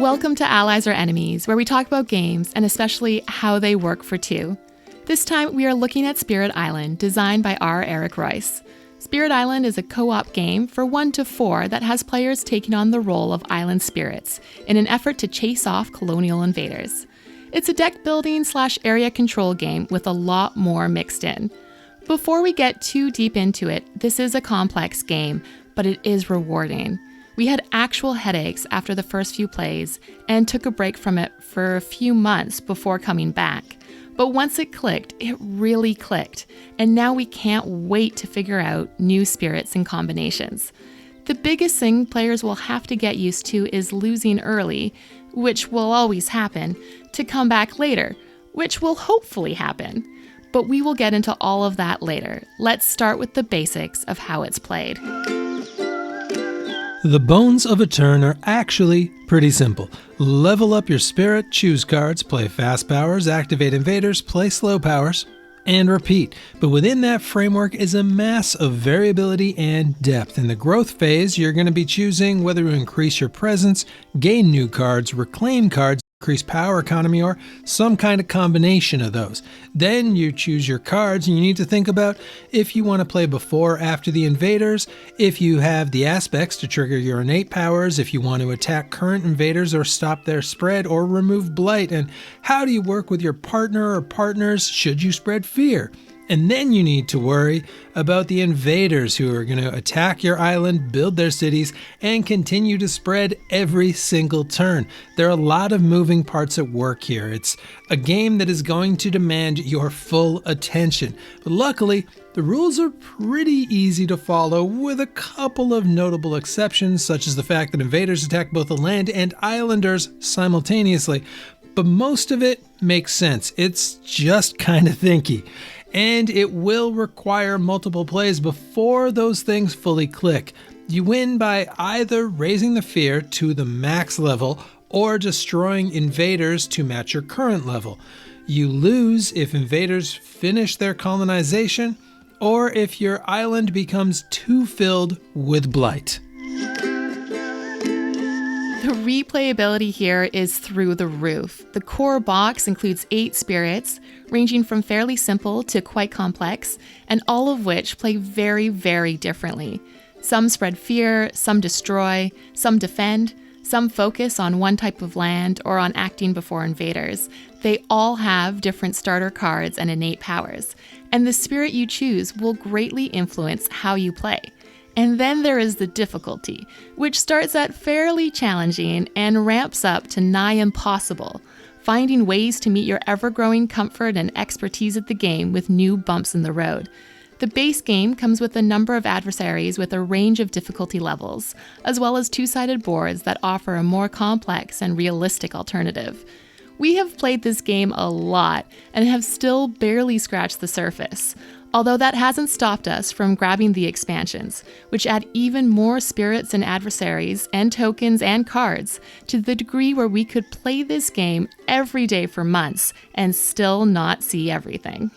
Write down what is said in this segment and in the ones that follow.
Welcome to Allies or Enemies, where we talk about games and especially how they work for two. This time we are looking at Spirit Island, designed by R. Eric Royce. Spirit Island is a co-op game for 1 to 4 that has players taking on the role of island spirits in an effort to chase off colonial invaders. It's a deck building / area control game with a lot more mixed in. Before we get too deep into it, this is a complex game, but it is rewarding. We had actual headaches after the first few plays and took a break from it for a few months before coming back. But once it clicked, it really clicked, and now we can't wait to figure out new spirits and combinations. The biggest thing players will have to get used to is losing early, which will always happen, to come back later, which will hopefully happen. But we will get into all of that later. Let's start with the basics of how it's played. The bones of a turn are actually pretty simple. Level up your spirit, choose cards, play fast powers, activate invaders, play slow powers, and repeat. But within that framework is a mass of variability and depth. In the growth phase, you're going to be choosing whether to increase your presence, gain new cards, reclaim cards, increase power economy, or some kind of combination of those. Then you choose your cards, and you need to think about if you want to play before or after the invaders, if you have the aspects to trigger your innate powers, if you want to attack current invaders or stop their spread or remove blight, and how do you work with your partner or partners should you spread fear. And then you need to worry about the invaders who are going to attack your island, build their cities, and continue to spread every single turn. There are a lot of moving parts at work here. It's a game that is going to demand your full attention. But luckily, the rules are pretty easy to follow, with a couple of notable exceptions, such as the fact that invaders attack both the land and islanders simultaneously. But most of it makes sense. It's just kind of thinky. And it will require multiple plays before those things fully click. You win by either raising the fear to the max level or destroying invaders to match your current level. You lose if invaders finish their colonization or if your island becomes too filled with blight. The replayability here is through the roof. The core box includes 8 spirits, ranging from fairly simple to quite complex, and all of which play very, very differently. Some spread fear, some destroy, some defend, some focus on one type of land or on acting before invaders. They all have different starter cards and innate powers, and the spirit you choose will greatly influence how you play. And then there is the difficulty, which starts at fairly challenging and ramps up to nigh impossible, finding ways to meet your ever-growing comfort and expertise at the game with new bumps in the road. The base game comes with a number of adversaries with a range of difficulty levels, as well as 2-sided boards that offer a more complex and realistic alternative. We have played this game a lot and have still barely scratched the surface. Although that hasn't stopped us from grabbing the expansions, which add even more spirits and adversaries and tokens and cards, to the degree where we could play this game every day for months and still not see everything.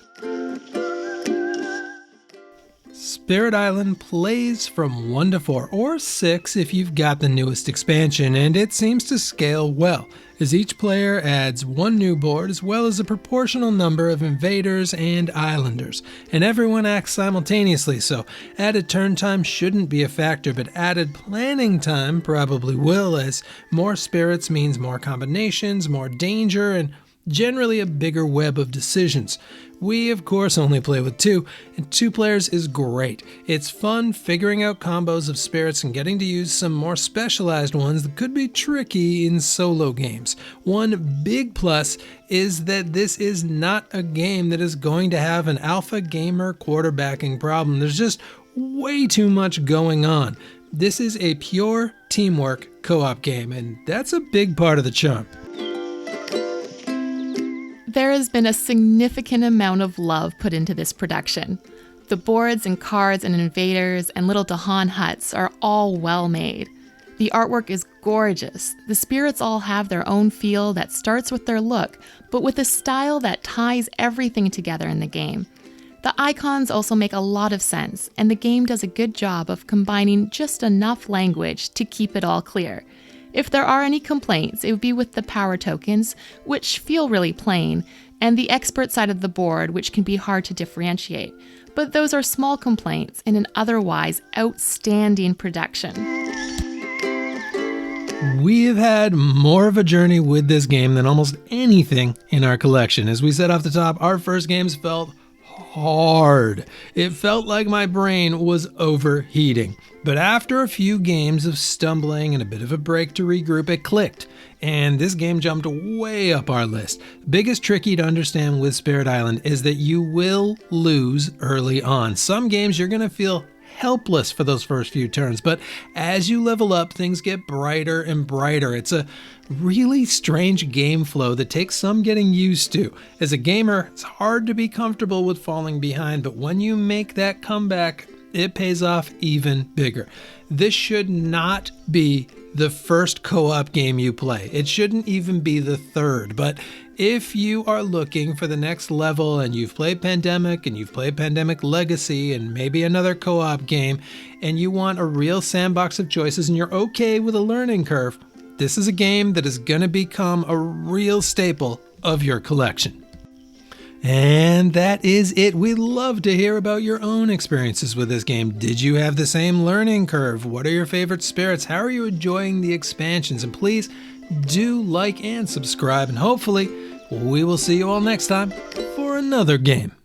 Spirit Island plays from 1 to 4, or 6 if you've got the newest expansion, and it seems to scale well, as each player adds 1 new board as well as a proportional number of invaders and islanders, and everyone acts simultaneously, so added turn time shouldn't be a factor, but added planning time probably will, as more spirits means more combinations, more danger, and generally a bigger web of decisions. We, of course, only play with 2, and 2 players is great. It's fun figuring out combos of spirits and getting to use some more specialized ones that could be tricky in solo games. One big plus is that this is not a game that is going to have an alpha gamer quarterbacking problem. There's just way too much going on. This is a pure teamwork co-op game, and that's a big part of the charm. There has been a significant amount of love put into this production. The boards and cards and invaders and little Dahan huts are all well made. The artwork is gorgeous. The spirits all have their own feel that starts with their look, but with a style that ties everything together in the game. The icons also make a lot of sense, and the game does a good job of combining just enough language to keep it all clear. If there are any complaints, it would be with the power tokens, which feel really plain, and the expert side of the board, which can be hard to differentiate. But those are small complaints in an otherwise outstanding production. We have had more of a journey with this game than almost anything in our collection. As we said off the top, our first games felt hard. It felt like my brain was overheating. But after a few games of stumbling and a bit of a break to regroup, it clicked. And this game jumped way up our list. Biggest tricky to understand with Spirit Island is that you will lose early on. Some games you're going to feel helpless for those first few turns, but as you level up, things get brighter and brighter. It's a really strange game flow that takes some getting used to. As a gamer, it's hard to be comfortable with falling behind, but when you make that comeback, it pays off even bigger. This should not be the first co-op game you play. It shouldn't even be the third, but if you are looking for the next level and you've played Pandemic and you've played Pandemic Legacy and maybe another co-op game and you want a real sandbox of choices and you're okay with a learning curve, this is a game that is going to become a real staple of your collection. And that is it. We'd love to hear about your own experiences with this game. Did you have the same learning curve? What are your favorite spirits? How are you enjoying the expansions? And please do like and subscribe, and hopefully we will see you all next time for another game.